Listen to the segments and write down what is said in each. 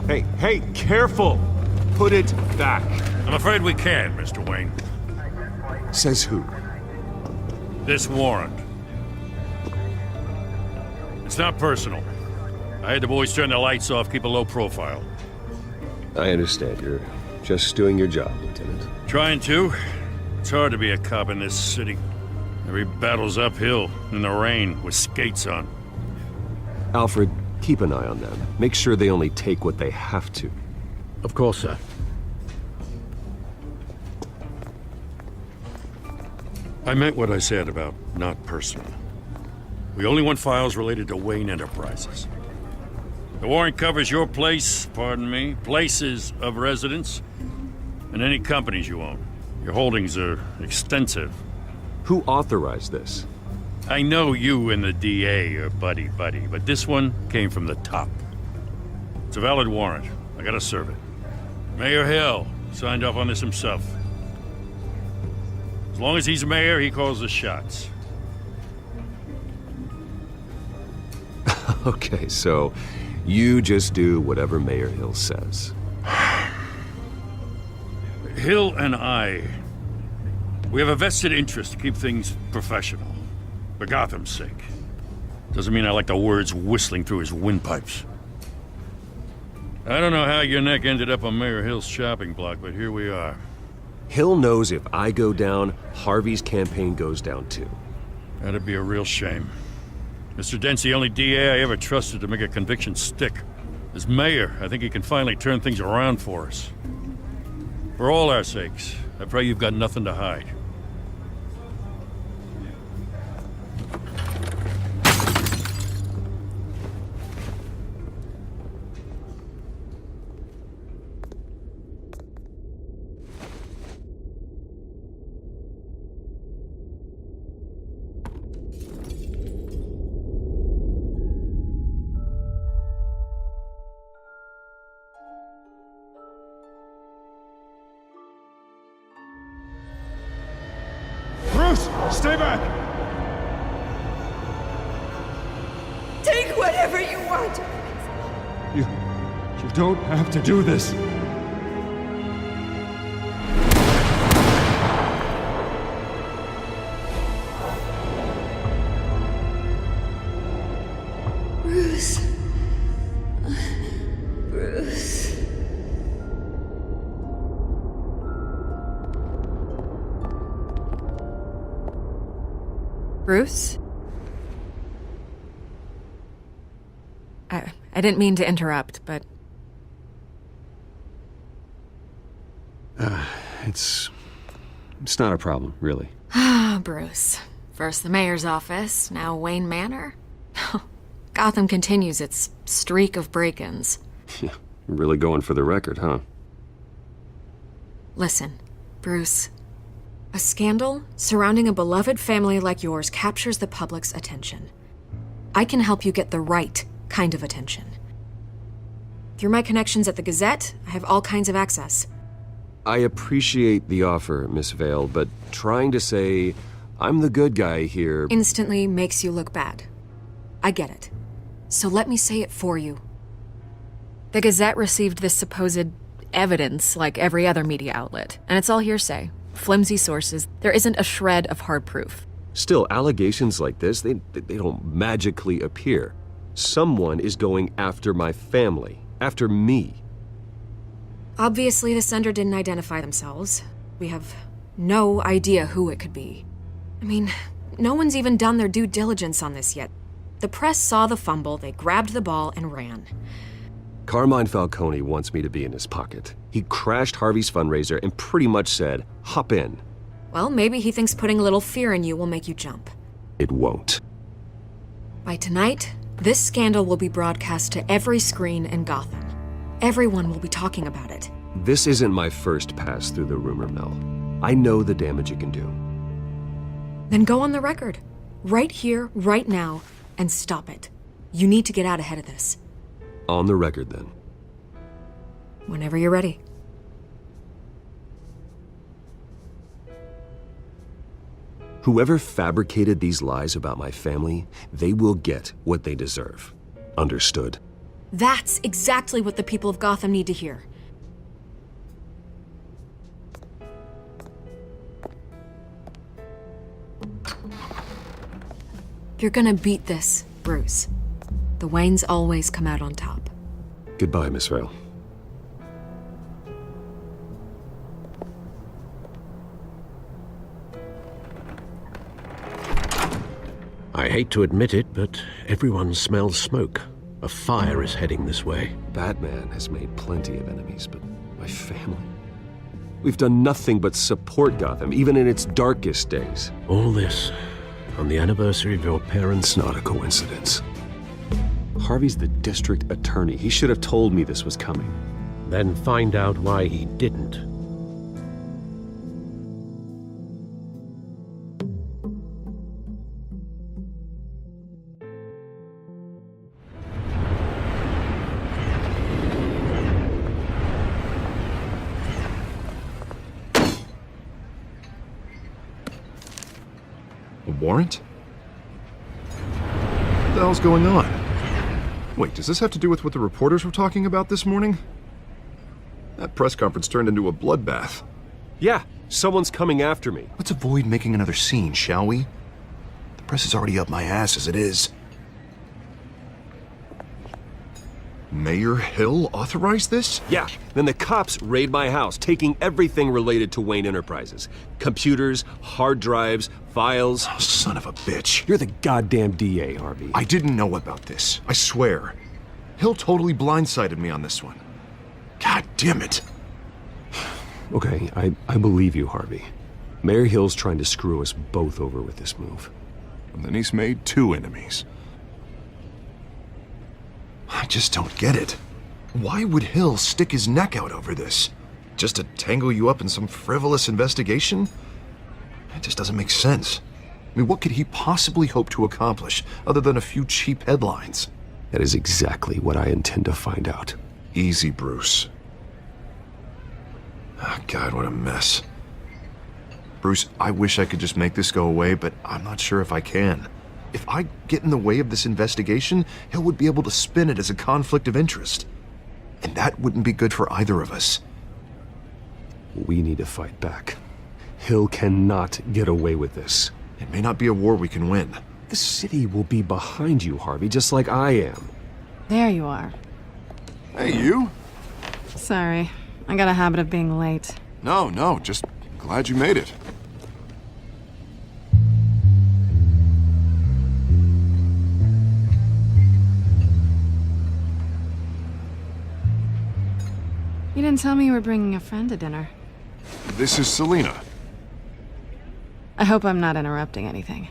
Hey, careful! Put it back. I'm afraid we can, Mr. Wayne. Says who? This warrant. It's not personal. I had the boys turn the lights off, keep a low profile. I understand. You're just doing your job, Lieutenant. Trying to. It's hard to be a cop in this city. Every battle's uphill, in the rain, with skates on. Alfred, keep an eye on them. Make sure they only take what they have to. Of course, sir. I meant what I said about not personal. We only want files related to Wayne Enterprises. The warrant covers your place, pardon me, places of residence, and any companies you own. Your holdings are extensive. Who authorized this? I know you and the DA are buddy-buddy, but this one came from the top. It's a valid warrant. I gotta serve it. Mayor Hill signed off on this himself. As long as he's mayor, he calls the shots. Okay, so you just do whatever Mayor Hill says. Hill and I, we have a vested interest to keep things professional. For Gotham's sake. Doesn't mean I like the words whistling through his windpipes. I don't know how your neck ended up on Mayor Hill's shopping block, but here we are. Hill knows if I go down, Harvey's campaign goes down too. That'd be a real shame. Mr. Dent's the only DA I ever trusted to make a conviction stick. As mayor, I think he can finally turn things around for us. For all our sakes, I pray you've got nothing to hide. Stay back! Take whatever you want! You don't have to do this. Bruce. Bruce. Bruce? I didn't mean to interrupt, but... It's not a problem, really. Ah, Bruce. First the mayor's office, now Wayne Manor. Gotham continues its streak of break-ins. Yeah, really going for the record, huh? Listen, Bruce. A scandal surrounding a beloved family like yours captures the public's attention. I can help you get the right kind of attention. Through my connections at the Gazette, I have all kinds of access. I appreciate the offer, Miss Vale, but trying to say I'm the good guy here... Instantly makes you look bad. I get it. So let me say it for you. The Gazette received this supposed evidence like every other media outlet, and it's all hearsay. Flimsy sources. There isn't a shred of hard proof. Still, allegations like this, they don't magically appear. Someone is going after my family, after me. Obviously, the sender didn't identify themselves. We have no idea who it could be. I mean, no one's even done their due diligence on this yet. The press saw the fumble, they grabbed the ball and ran. Carmine Falcone wants me to be in his pocket. He crashed Harvey's fundraiser and pretty much said, hop in. Well, maybe he thinks putting a little fear in you will make you jump. It won't. By tonight, this scandal will be broadcast to every screen in Gotham. Everyone will be talking about it. This isn't my first pass through the rumor mill. I know the damage it can do. Then go on the record. Right here, right now, and stop it. You need to get out ahead of this. On the record, then. Whenever you're ready. Whoever fabricated these lies about my family, they will get what they deserve. Understood? That's exactly what the people of Gotham need to hear. You're gonna beat this, Bruce. The Waynes always come out on top. Goodbye, Miss Vale. I hate to admit it, but everyone smells smoke. A fire is heading this way. Batman has made plenty of enemies, but my family? We've done nothing but support Gotham, even in its darkest days. All this on the anniversary of your parents' It's not a coincidence. Harvey's the district attorney. He should have told me this was coming. Then find out why he didn't. A warrant? What the hell's going on? Wait, does this have to do with what the reporters were talking about this morning? That press conference turned into a bloodbath. Yeah, someone's coming after me. Let's avoid making another scene, shall we? The press is already up my ass as it is. Mayor Hill authorized this? Yeah, then the cops raid my house, taking everything related to Wayne Enterprises. Computers, hard drives, files. Oh, son of a bitch. You're the goddamn DA, Harvey. I didn't know about this. I swear. Hill totally blindsided me on this one. God damn it. Okay, I believe you, Harvey. Mayor Hill's trying to screw us both over with this move. And then he's made 2 enemies. I just don't get it. Why would Hill stick his neck out over this? Just to tangle you up in some frivolous investigation? It just doesn't make sense. I mean, what could he possibly hope to accomplish other than a few cheap headlines? That is exactly what I intend to find out. Easy, Bruce. Oh, God, what a mess. Bruce, I wish I could just make this go away, but I'm not sure if I can. If I get in the way of this investigation, Hill would be able to spin it as a conflict of interest. And that wouldn't be good for either of us. We need to fight back. Hill cannot get away with this. It may not be a war we can win. The city will be behind you, Harvey, just like I am. There you are. Hey, you? Sorry, I got a habit of being late. No, just glad you made it. You didn't tell me you were bringing a friend to dinner. This is Selina. I hope I'm not interrupting anything.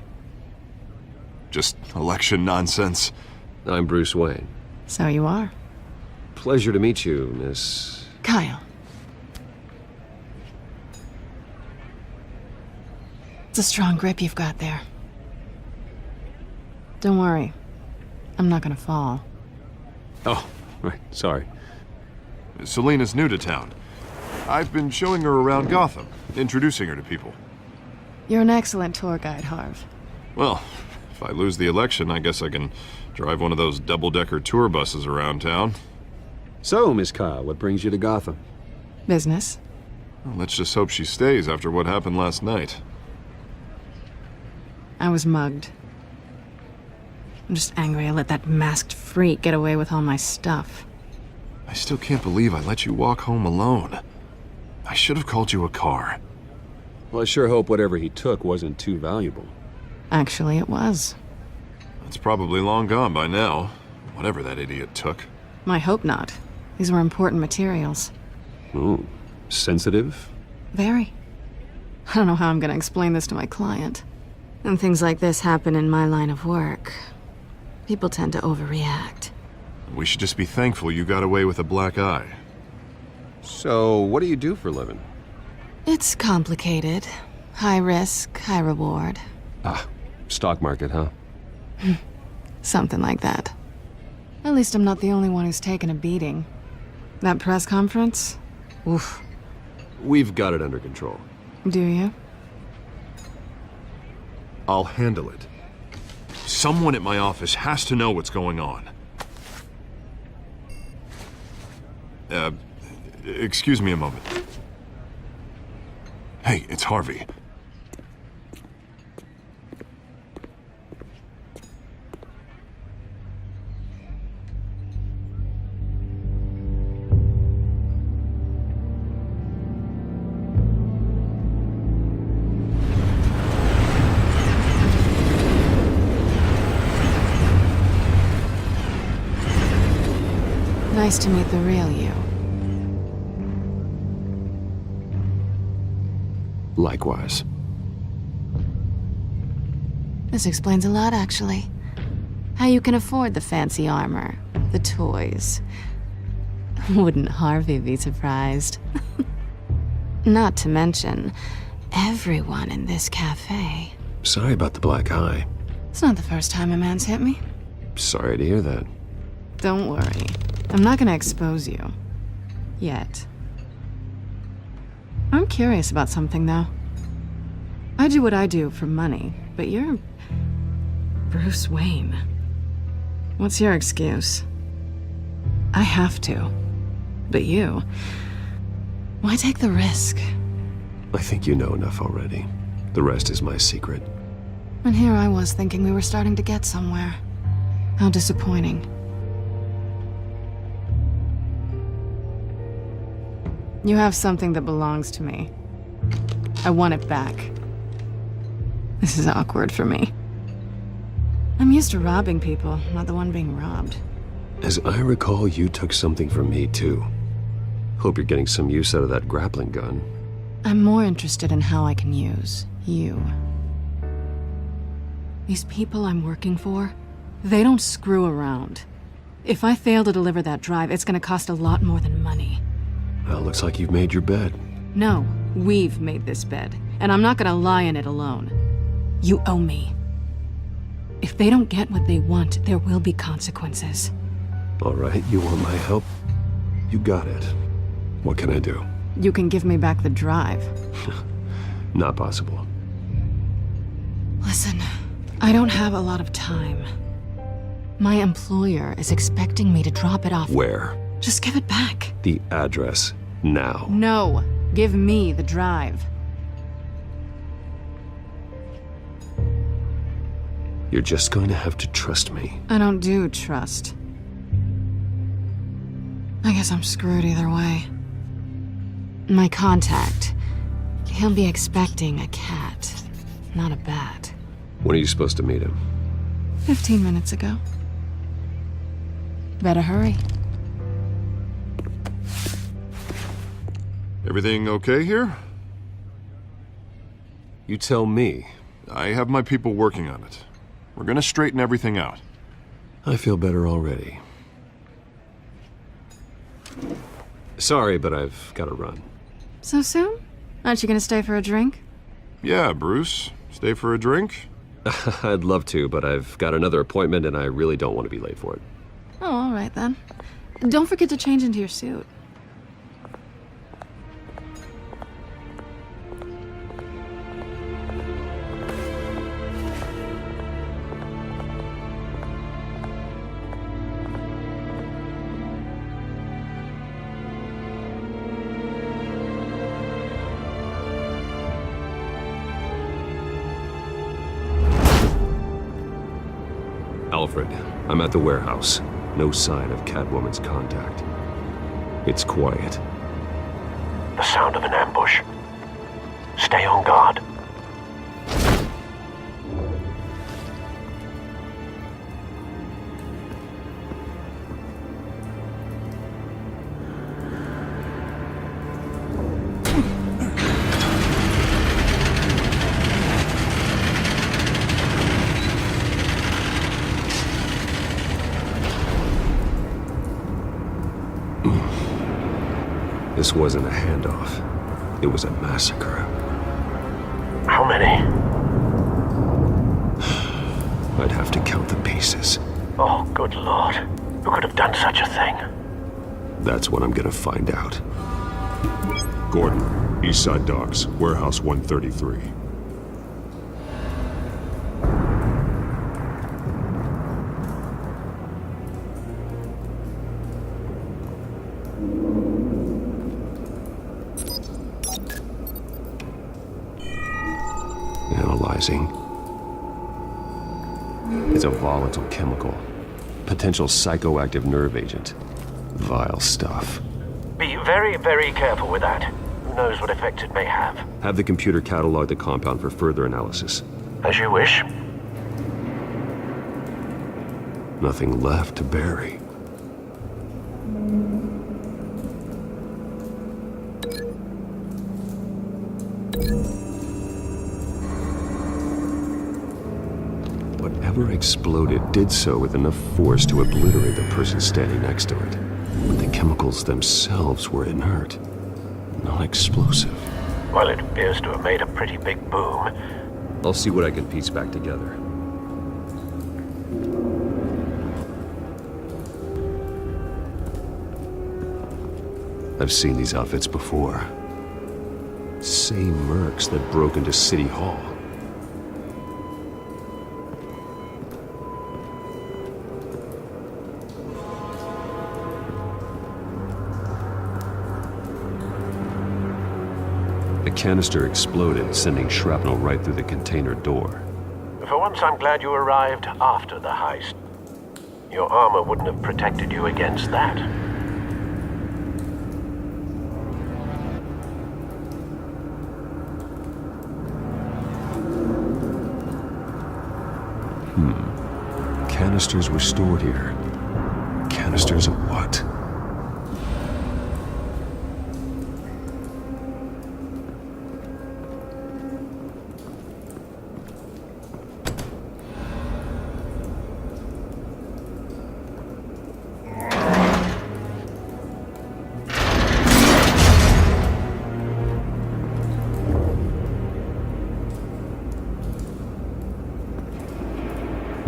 Just election nonsense. I'm Bruce Wayne. So you are. Pleasure to meet you, Miss... Kyle. It's a strong grip you've got there. Don't worry. I'm not gonna fall. Oh, right, sorry. Selina's new to town. I've been showing her around Gotham, introducing her to people. You're an excellent tour guide, Harv. Well, if I lose the election, I guess I can drive one of those double-decker tour buses around town. So, Miss Kyle, what brings you to Gotham? Business? Well, let's just hope she stays after what happened last night. I was mugged. I'm just angry I let that masked freak get away with all my stuff. I still can't believe I let you walk home alone. I should have called you a car. Well, I sure hope whatever he took wasn't too valuable. Actually, it was. It's probably long gone by now, whatever that idiot took. I hope not. These were important materials. Ooh, sensitive? Very. I don't know how I'm gonna explain this to my client. And things like this happen in my line of work. People tend to overreact. We should just be thankful you got away with a black eye. So, what do you do for a living? It's complicated. High risk, high reward. Ah, stock market, huh? Something like that. At least I'm not the only one who's taken a beating. That press conference? Oof. We've got it under control. Do you? I'll handle it. Someone at my office has to know what's going on. Excuse me a moment. Hey, it's Harvey. Nice to meet the real you. Likewise. This explains a lot, actually. How you can afford the fancy armor, the toys. Wouldn't Harvey be surprised? Not to mention, everyone in this cafe. Sorry about the black eye. It's not the first time a man's hit me. Sorry to hear that. Don't worry. I'm not gonna expose you. Yet. I'm curious about something, though. I do what I do for money, but you're... Bruce Wayne. What's your excuse? I have to. But you... Why take the risk? I think you know enough already. The rest is my secret. And here I was thinking we were starting to get somewhere. How disappointing. You have something that belongs to me. I want it back. This is awkward for me. I'm used to robbing people, not the one being robbed. As I recall, you took something from me, too. Hope you're getting some use out of that grappling gun. I'm more interested in how I can use you. These people I'm working for, they don't screw around. If I fail to deliver that drive, it's gonna cost a lot more than money. Well, looks like you've made your bed. No, we've made this bed, and I'm not gonna lie in it alone. You owe me. If they don't get what they want, there will be consequences. All right, you want my help? You got it. What can I do? You can give me back the drive. Not possible. Listen, I don't have a lot of time. My employer is expecting me to drop it off. Where? Just give it back. The address, now. No, give me the drive. You're just going to have to trust me. I don't do trust. I guess I'm screwed either way. My contact, he'll be expecting a cat, not a bat. When are you supposed to meet him? 15 minutes ago. Better hurry. Everything okay here? You tell me. I have my people working on it. We're gonna straighten everything out. I feel better already. Sorry, but I've got to run. So soon? Aren't you gonna stay for a drink? Yeah, Bruce. Stay for a drink? I'd love to, but I've got another appointment and I really don't want to be late for it. Oh, all right then. Don't forget to change into your suit. Alfred, I'm at the warehouse. No sign of Catwoman's contact. It's quiet. The sound of an ambush. Stay on guard. This wasn't a handoff. It was a massacre. How many? I'd have to count the pieces. Oh, good lord. Who could have done such a thing? That's what I'm gonna find out. Gordon, Eastside Docks, Warehouse 133. compromising. It's a volatile chemical. Potential psychoactive nerve agent. Vile stuff. Be very, very careful with that. Who knows what effects it may have. Have the computer catalog the compound for further analysis. As you wish. Nothing left to bury. Whatever exploded did so with enough force to obliterate the person standing next to it. But the chemicals themselves were inert, non-explosive. Well, it appears to have made a pretty big boom. I'll see what I can piece back together. I've seen these outfits before. Same mercs that broke into City Hall. The canister exploded, sending shrapnel right through the container door. For once, I'm glad you arrived after the heist. Your armor wouldn't have protected you against that. Canisters were stored here. Canisters of what?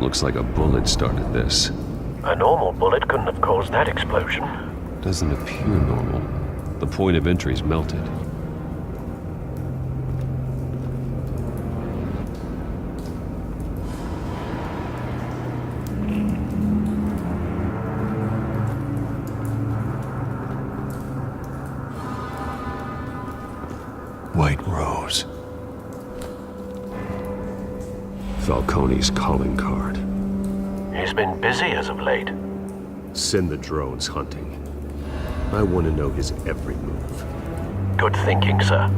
Looks like a bullet started this. A normal bullet couldn't have caused that explosion. Doesn't appear normal. The point of entry's melted. White Rose. Falcone's calling card. He's been busy as of late. Send the drones hunting. I want to know his every move. Good thinking, sir.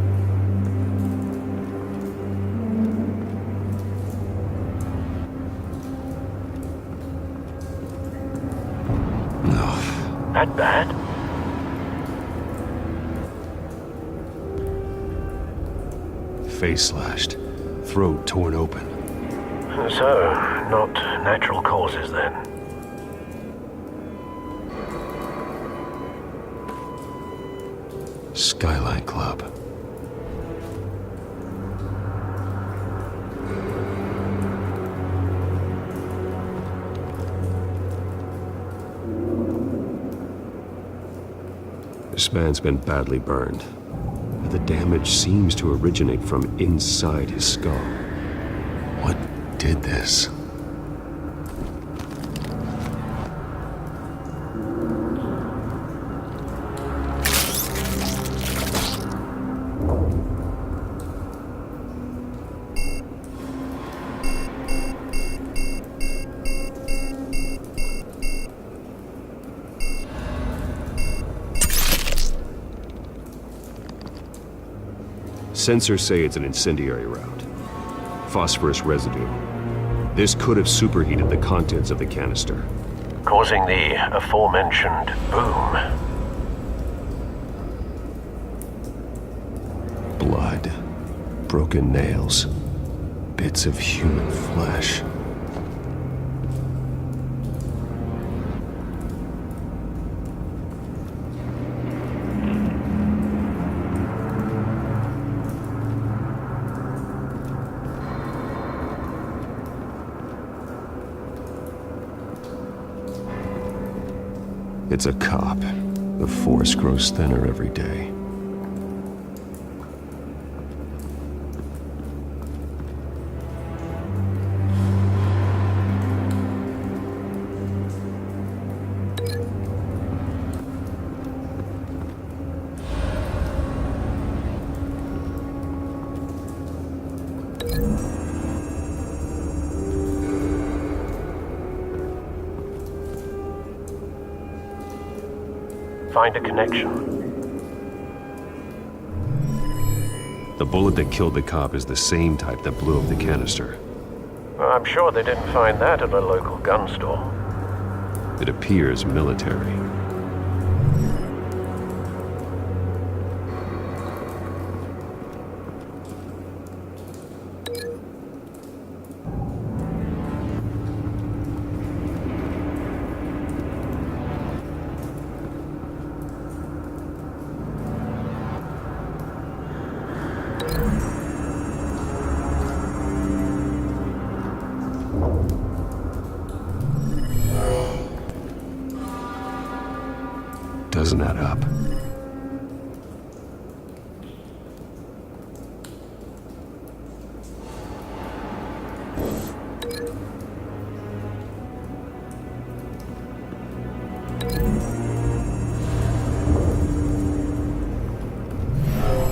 No. That bad? Face slashed. Throat torn open. So, not natural causes then. Skyline Club. This man's been badly burned. The damage seems to originate from inside his skull. What did this? Sensors say it's an incendiary round. Phosphorus residue. This could have superheated the contents of the canister. Causing the aforementioned boom. Blood. Broken nails. Bits of human flesh. It's a cop. The force grows thinner every day. find a connection. The bullet that killed the cop is the same type that blew up the canister. Well, I'm sure they didn't find that at a local gun store. It appears military. Doesn't add up.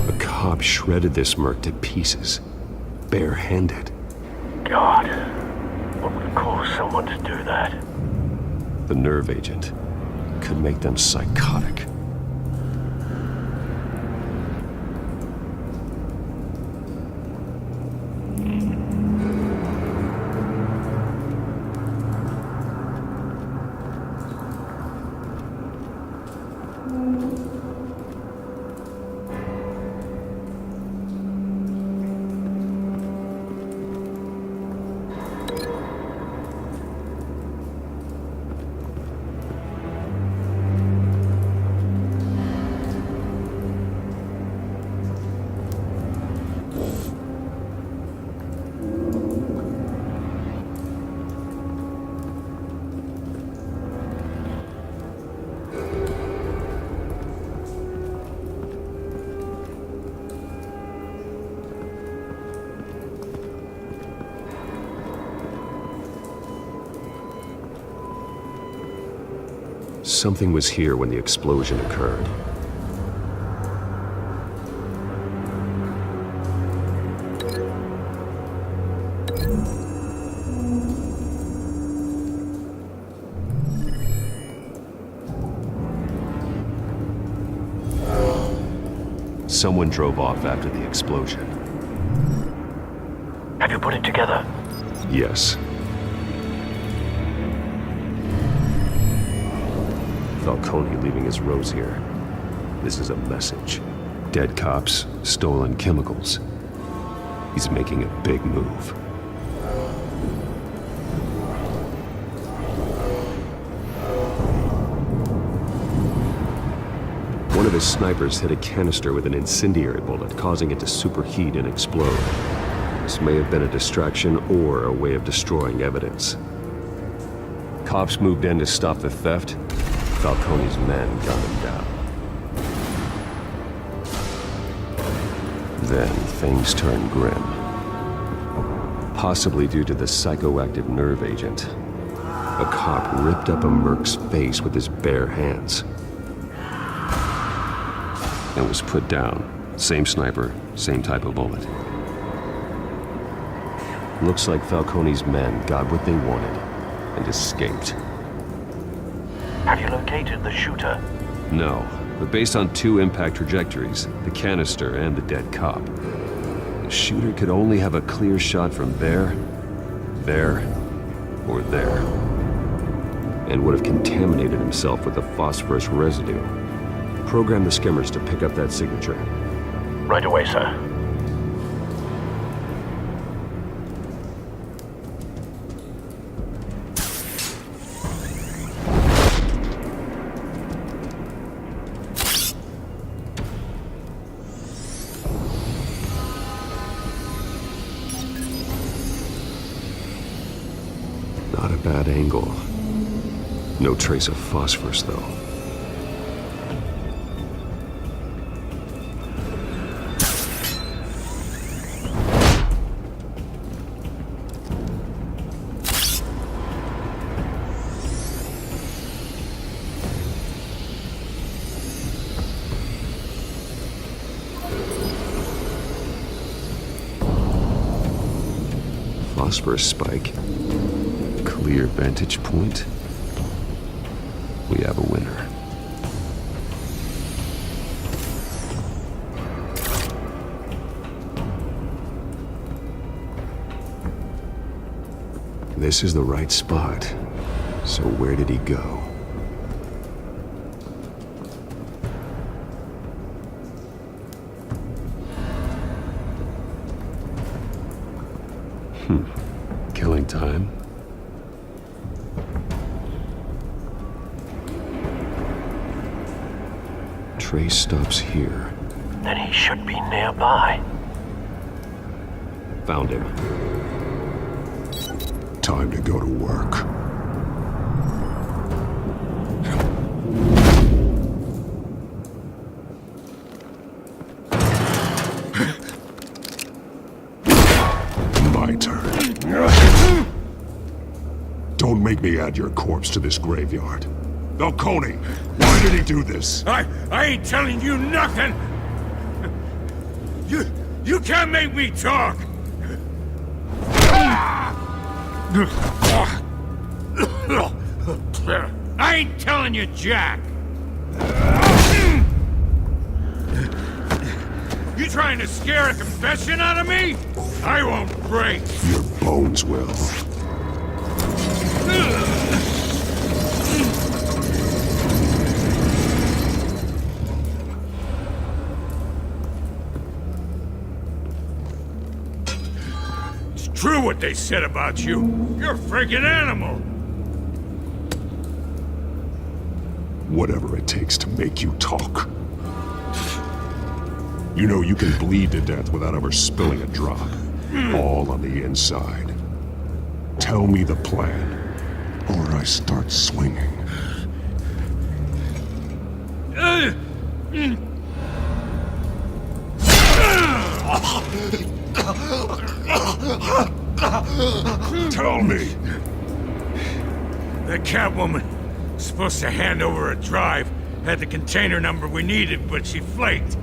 A cop shredded this merc to pieces, barehanded. God, what would cause someone to do that? The nerve agent could make them psychotic. Something was here when the explosion occurred. Someone drove off after the explosion. Have you put it together? Yes. Falcone leaving his rose here. This is a message. Dead cops, stolen chemicals. He's making a big move. One of his snipers hit a canister with an incendiary bullet, causing it to superheat and explode. This may have been a distraction or a way of destroying evidence. Cops moved in to stop the theft. Falcone's men gunned him down. Then things turned grim. Possibly due to the psychoactive nerve agent. A cop ripped up a merc's face with his bare hands. And was put down. Same sniper, same type of bullet. Looks like Falcone's men got what they wanted and escaped. Have you located the shooter? No, but based on two impact trajectories, the canister and the dead cop, the shooter could only have a clear shot from there, or there, and would have contaminated himself with the phosphorus residue. Program the skimmers to pick up that signature. Right away, sir. Not a bad angle. No trace of phosphorus, though. Phosphorus spike. Clear vantage point. We have a winner. This is the right spot. So where did he go? Killing time? Trace stops here. Then he should be nearby. Found him. Time to go to work. My turn. Don't make me add your corpse to this graveyard. Falcone, why did he do this? I ain't telling you nothing! You can't make me talk! I ain't telling you, Jack! You trying to scare a confession out of me? I won't break! Your bones will. It's true what they said about you. You're a freaking animal! Whatever it takes to make you talk. You know you can bleed to death without ever spilling a drop. All on the inside. Tell me the plan, or I start swinging. Tell me! That Catwoman was supposed to hand over a drive, had the container number we needed, but she flaked.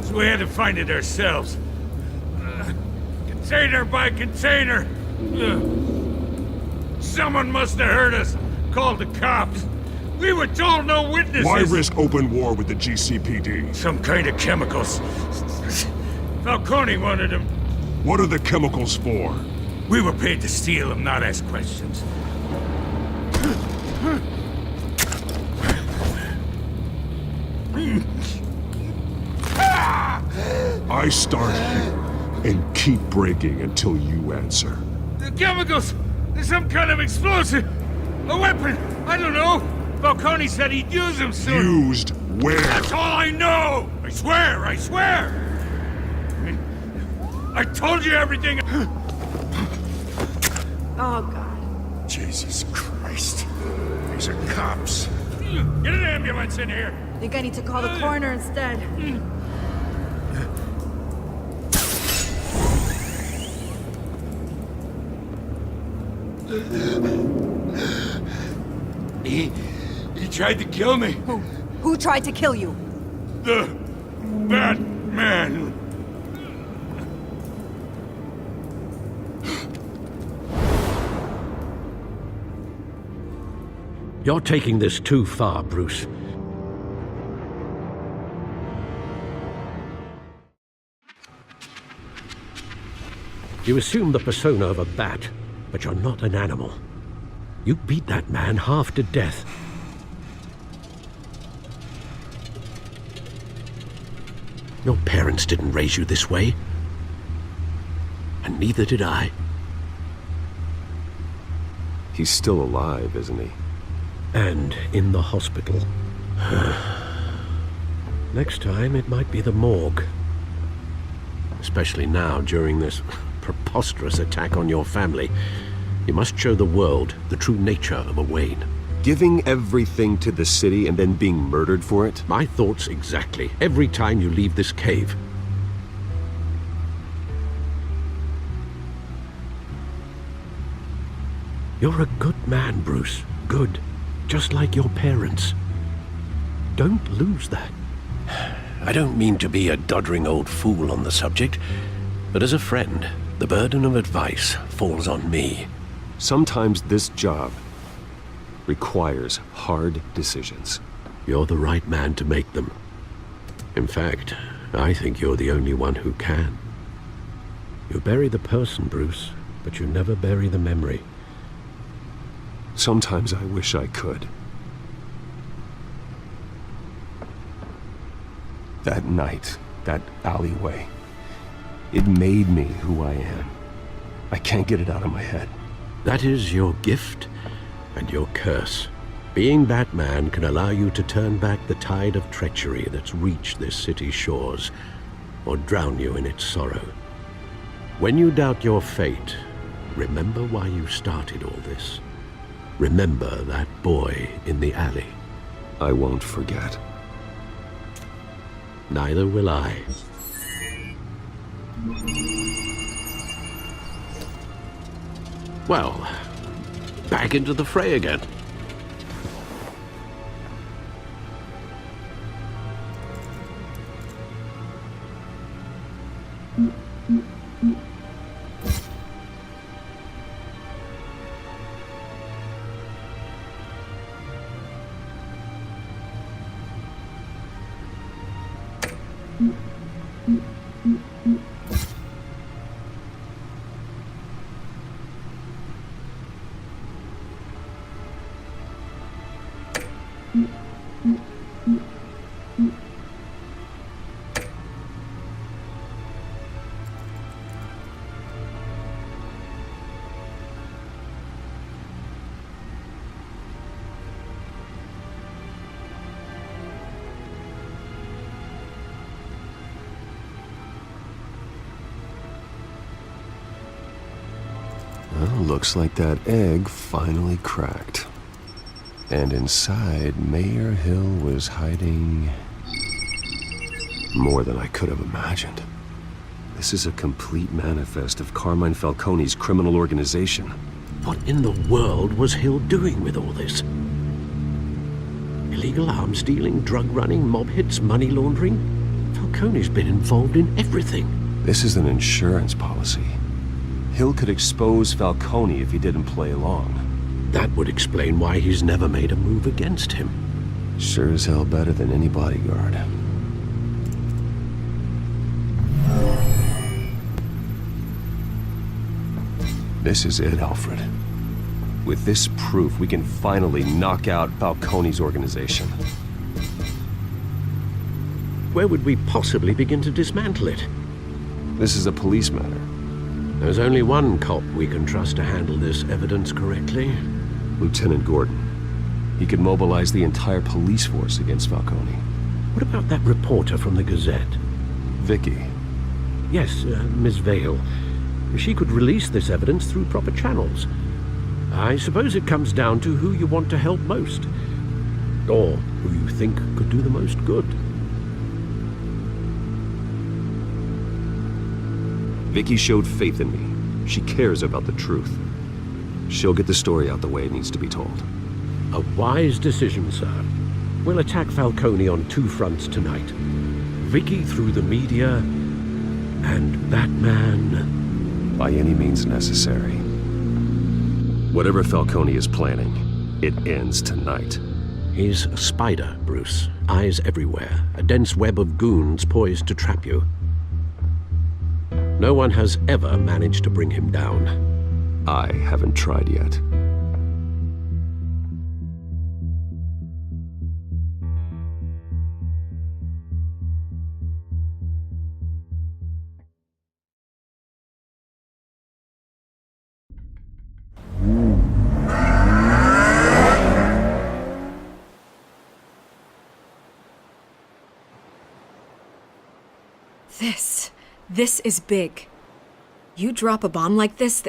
So we had to find it ourselves. Container by container. Someone must have heard us, called the cops. We were told no witnesses. Why risk open war with the GCPD? Some kind of chemicals. Falcone wanted them. What are the chemicals for? We were paid to steal them, not ask questions. I start here and keep breaking until you answer. The chemicals! There's some kind of explosive! A weapon! I don't know! Falcone said he'd use them soon! Used where? That's all I know! I swear! I swear! I told you everything! Oh, God. Jesus Christ. These are cops. Get an ambulance in here! I think I need to call the coroner instead. He tried to kill me. Who tried to kill you? The Batman. You're taking this too far, Bruce. You assume the persona of a bat, but you're not an animal. You beat that man half to death. Your parents didn't raise you this way. And neither did I. He's still alive, isn't he? And in the hospital. Next time, it might be the morgue. Especially now, during this preposterous attack on your family. You must show the world the true nature of a Wayne. Giving everything to the city and then being murdered for it? My thoughts exactly. Every time you leave this cave. You're a good man, Bruce. Good. Just like your parents. Don't lose that. I don't mean to be a doddering old fool on the subject, but as a friend, the burden of advice falls on me. Sometimes this job requires hard decisions. You're the right man to make them. In fact, I think you're the only one who can. You bury the person, Bruce, but you never bury the memory. Sometimes I wish I could. That night, that alleyway, it made me who I am. I can't get it out of my head. That is your gift and your curse. Being Batman can allow you to turn back the tide of treachery that's reached this city's shores, or drown you in its sorrow. When you doubt your fate, remember why you started all this. Remember that boy in the alley. I won't forget. Neither will I. Well, back into the fray again. Well, looks like that egg finally cracked. And inside, Mayor Hill was hiding more than I could have imagined. This is a complete manifest of Carmine Falcone's criminal organization. What in the world was Hill doing with all this? Illegal arms dealing, drug running, mob hits, money laundering? Falcone's been involved in everything. This is an insurance policy. Hill could expose Falcone if he didn't play along. That would explain why he's never made a move against him. Sure as hell better than any bodyguard. This is it, Alfred. With this proof, we can finally knock out Falcone's organization. Where would we possibly begin to dismantle it? This is a police matter. There's only one cop we can trust to handle this evidence correctly. Lieutenant Gordon. He could mobilize the entire police force against Falcone. What about that reporter from the Gazette? Vicky. Yes, Miss Vale. She could release this evidence through proper channels. I suppose it comes down to who you want to help most. Or who you think could do the most good. Vicky showed faith in me. She cares about the truth. She'll get the story out the way it needs to be told. A wise decision, sir. We'll attack Falcone on two fronts tonight. Vicky through the media, and Batman... by any means necessary. Whatever Falcone is planning, it ends tonight. He's a spider, Bruce. Eyes everywhere. A dense web of goons poised to trap you. No one has ever managed to bring him down. I haven't tried yet. This is big. You drop a bomb like this,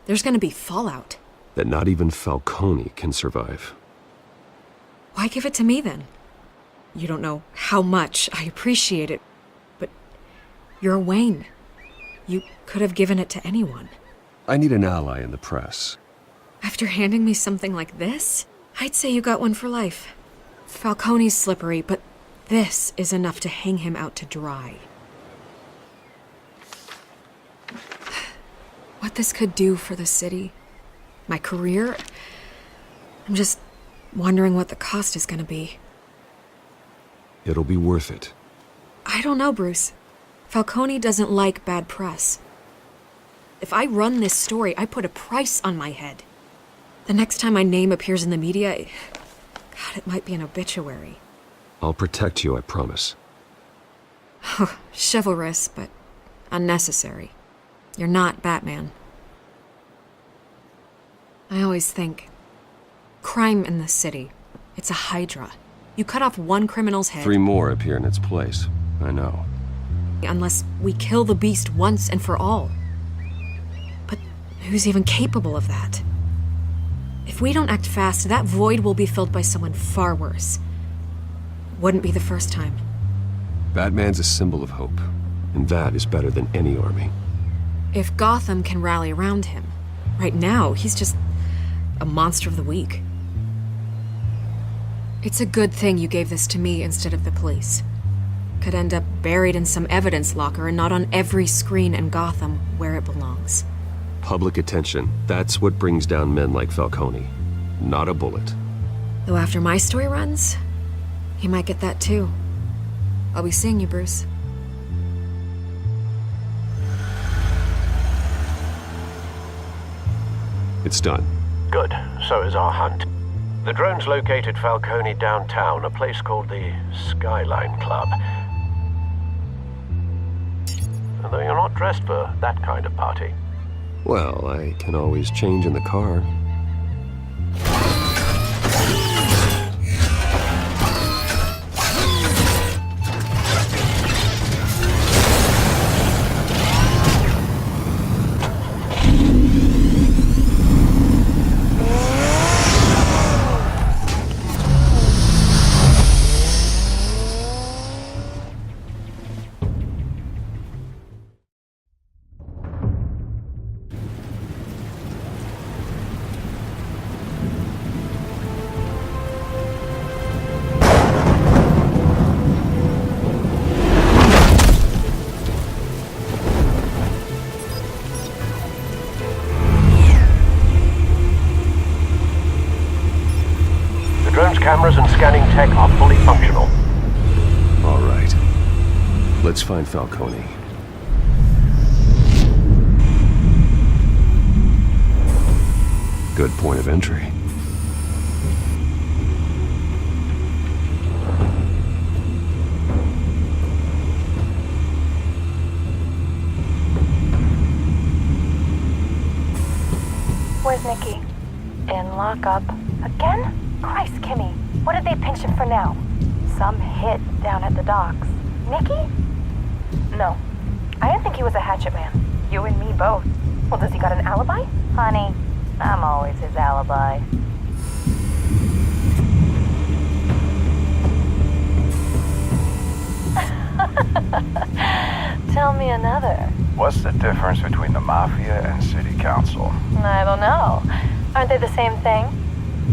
there's gonna be fallout. That not even Falcone can survive. Why give it to me then? You don't know how much I appreciate it, but you're Wayne. You could have given it to anyone. I need an ally in the press. After handing me something like this, I'd say you got one for life. Falcone's slippery, but this is enough to hang him out to dry. What this could do for the city, my career, I'm just wondering what the cost is gonna be. It'll be worth it. I don't know, Bruce. Falcone doesn't like bad press. If I run this story, I put a price on my head. The next time my name appears in the media, God, it might be an obituary. I'll protect you, I promise. Chivalrous, but unnecessary. You're not Batman. I always think, crime in the city, it's a hydra. You cut off one criminal's head... 3 more appear in its place. I know. Unless we kill the beast once and for all. But who's even capable of that? If we don't act fast, that void will be filled by someone far worse. Wouldn't be the first time. Batman's a symbol of hope, and that is better than any army. If Gotham can rally around him, right now he's just a monster of the week. It's a good thing you gave this to me instead of the police. Could end up buried in some evidence locker and not on every screen in Gotham where it belongs. Public attention, that's what brings down men like Falcone. Not a bullet. Though after my story runs, he might get that too. I'll be seeing you, Bruce. It's done. Good. So is our hunt. The drone's located Falcone downtown, a place called the Skyline Club. Although you're not dressed for that kind of party. Well, I can always change in the car. Drone's cameras and scanning tech are fully functional. All right. Let's find Falcone. Good point of entry. Where's Nicky? In lockup. Again? Christ, Kimmy. What did they pinch him for now? Some hit down at the docks. Nicky? No. I didn't think he was a hatchet man. You and me both. Well, does he got an alibi? Honey, I'm always his alibi. Tell me another. What's the difference between the Mafia and City Council? I don't know. Aren't they the same thing?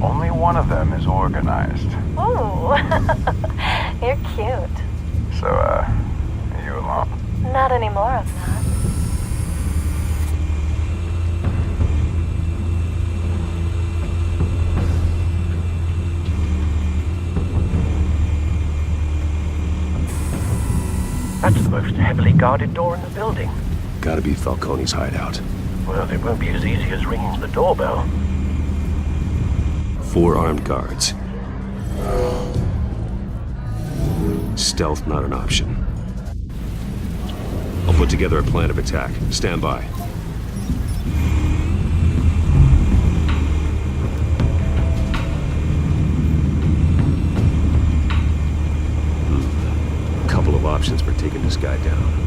Only one of them is organized. Ooh. You're cute. So, are you alone? Not anymore, I'm not. That's the most heavily guarded door in the building. Gotta be Falcone's hideout. Well, it won't be as easy as ringing the doorbell. 4 armed guards. Stealth not an option. I'll put together a plan of attack. Stand by. Couple of options for taking this guy down.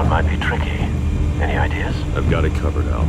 one might be tricky. Any ideas? I've got it covered, Al.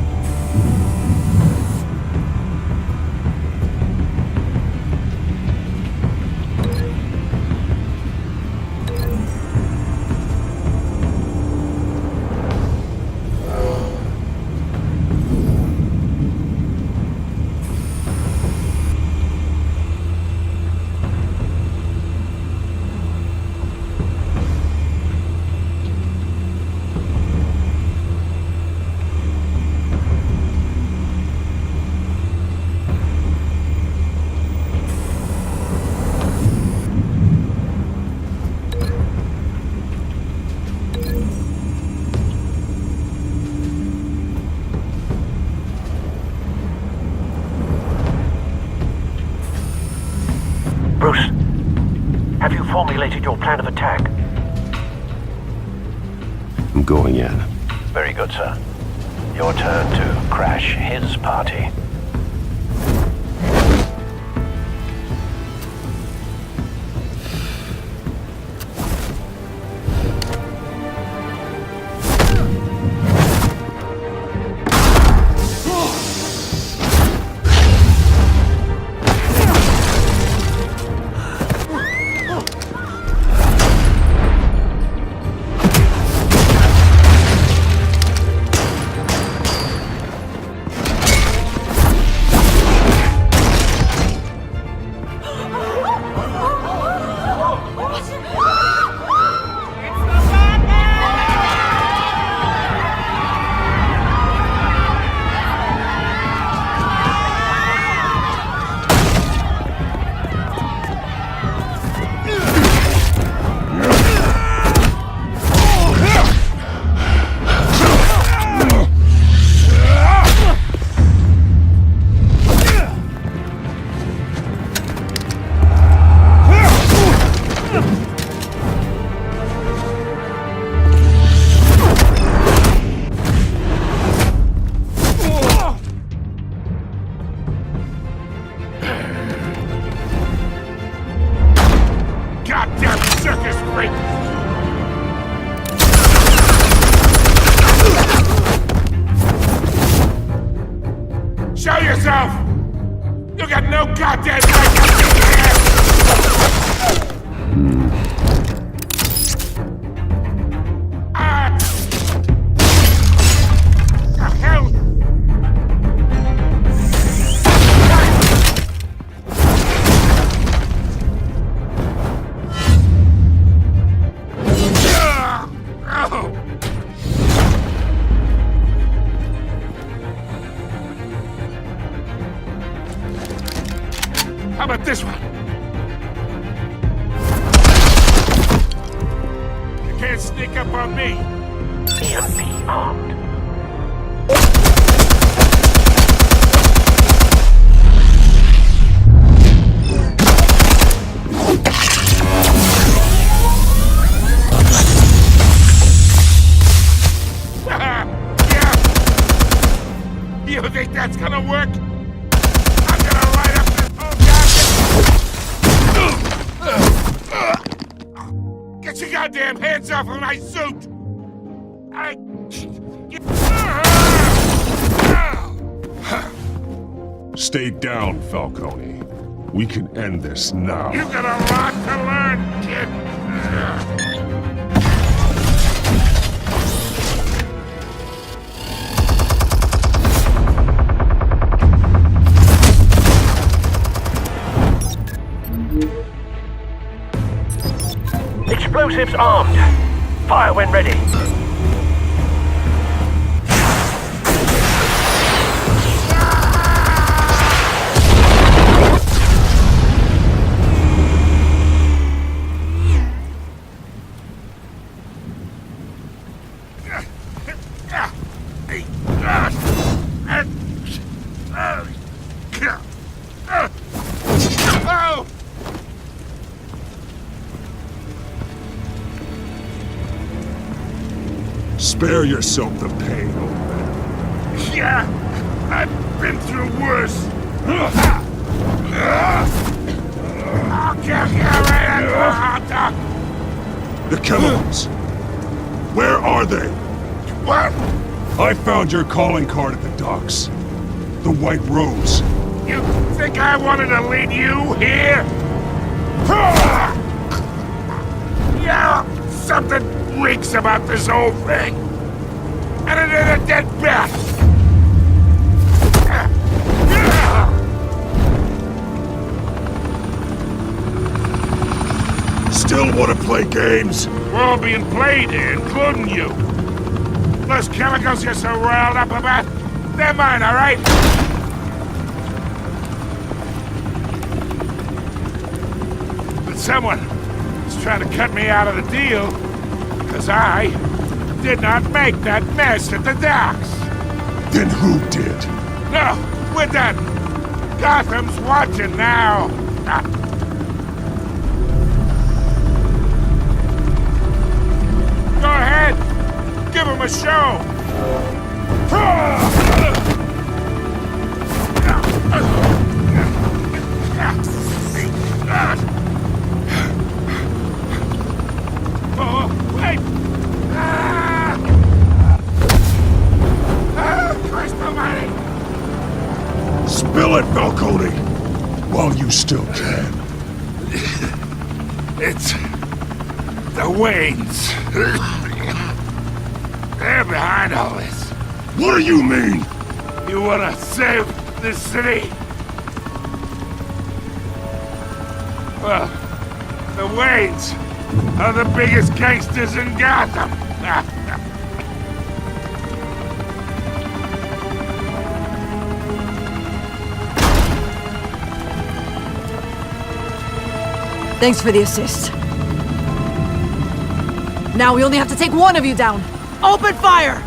Bruce, have you formulated your plan of attack? I'm going in. Very good, sir. Your turn to crash his party. Show yourself! You got no goddamn right to be here! The hell? How about this one? You can't sneak up on me. EMP armed. Yeah. You think that's gonna work? I'm gonna light up this whole goddamn... Get your goddamn hands off of my suit! Stay down, Falcone. We can end this now. You got a lot to learn, kid! Explosives armed. Fire when ready. Spare yourself the pain, old man. Yeah, I've been through worse. I'll kill you right at the hot dog. The chemicals. Where are they? What? I found your calling card at the docks. The White Rose. You think I wanted to lead you here? Yeah, something reeks about this whole thing. And it ain't a dead bat. Still want to play games? We're all being played here, including you. Those chemicals you're so riled up about, they're mine, all right? But someone is trying to cut me out of the deal, because I did not make that mess at the docks. Then who did? No, we're done. Gotham's watching now. Go ahead. Give him a show. Oh, wait. Christ almighty. Spill it, Falcone! While you still can. It's the Waynes. They're behind all this. What do you mean? You wanna save this city? Well, the Waynes are the biggest gangsters in Gotham. Thanks for the assist. Now we only have to take one of you down. Open fire!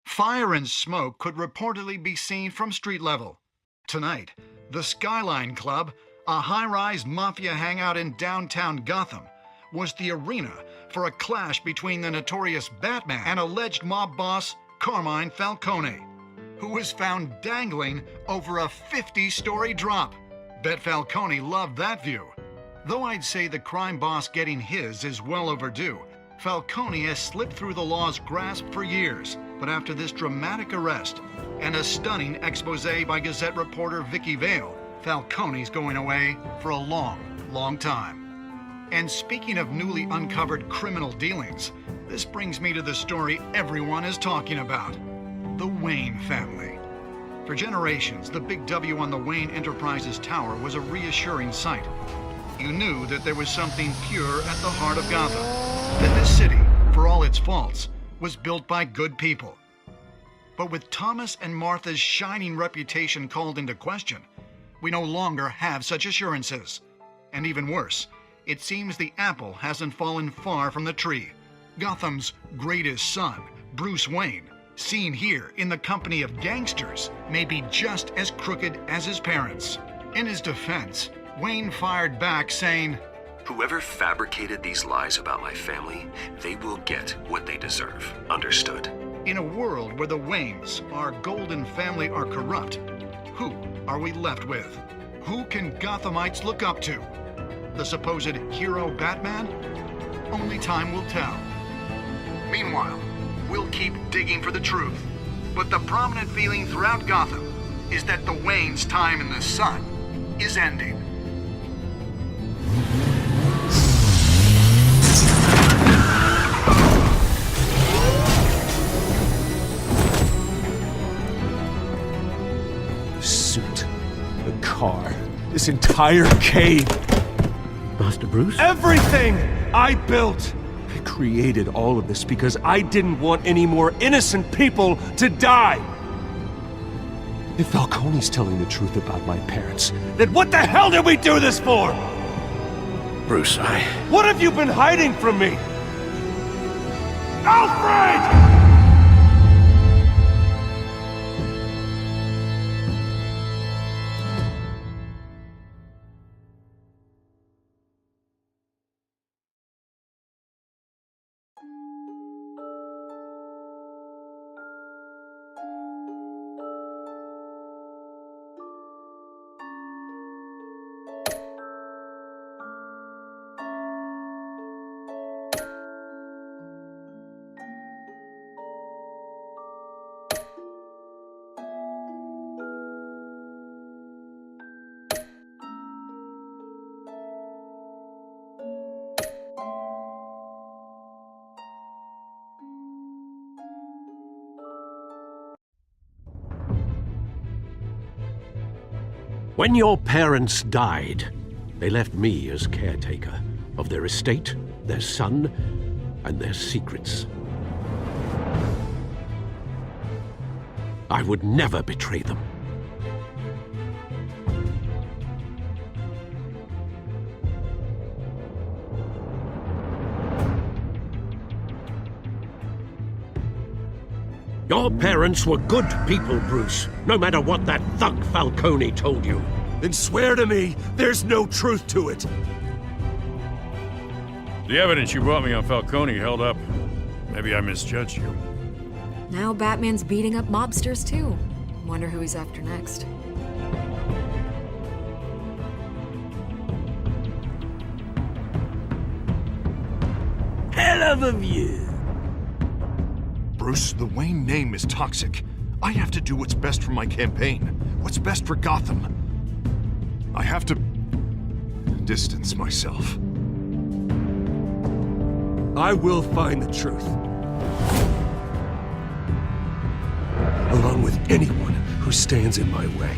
Fire and smoke could reportedly be seen from street level. Tonight, the Skyline Club, a high-rise mafia hangout in downtown Gotham, was the arena for a clash between the notorious Batman and alleged mob boss Carmine Falcone, who was found dangling over a 50-story drop. Bet Falcone loved that view. Though I'd say the crime boss getting his is well overdue, Falcone has slipped through the law's grasp for years. But after this dramatic arrest and a stunning expose by Gazette reporter Vicky Vale, Falcone's going away for a long, long time. And speaking of newly uncovered criminal dealings, this brings me to the story everyone is talking about: the Wayne family. For generations, the big W on the Wayne Enterprises Tower was a reassuring sight. You knew that there was something pure at the heart of Gotham, that this city, for all its faults, was built by good people. But with Thomas and Martha's shining reputation called into question, we no longer have such assurances. And even worse, it seems the apple hasn't fallen far from the tree. Gotham's greatest son, Bruce Wayne, seen here in the company of gangsters, may be just as crooked as his parents. In his defense, Wayne fired back saying, "Whoever fabricated these lies about my family, they will get what they deserve. Understood?" In a world where the Waynes, our golden family, are corrupt, who are we left with? Who can Gothamites look up to? The supposed hero Batman? Only time will tell. Meanwhile, we'll keep digging for the truth. But the prominent feeling throughout Gotham is that the Waynes' time in the sun is ending. Suit, the car, this entire cave. Master Bruce? Everything I built! I created all of this because I didn't want any more innocent people to die! If Falcone's telling the truth about my parents, then what the hell did we do this for? Bruce, What have you been hiding from me? Alfred! When your parents died, they left me as caretaker of their estate, their son, and their secrets. I would never betray them. Your parents were good people, Bruce, no matter what that thug Falcone told you. Then swear to me there's no truth to it. The evidence you brought me on Falcone held up. Maybe I misjudged you. Now Batman's beating up mobsters, too. Wonder who he's after next. Hell of a view. Bruce, the Wayne name is toxic. I have to do what's best for my campaign. What's best for Gotham. I have to distance myself. I will find the truth. Along with anyone who stands in my way.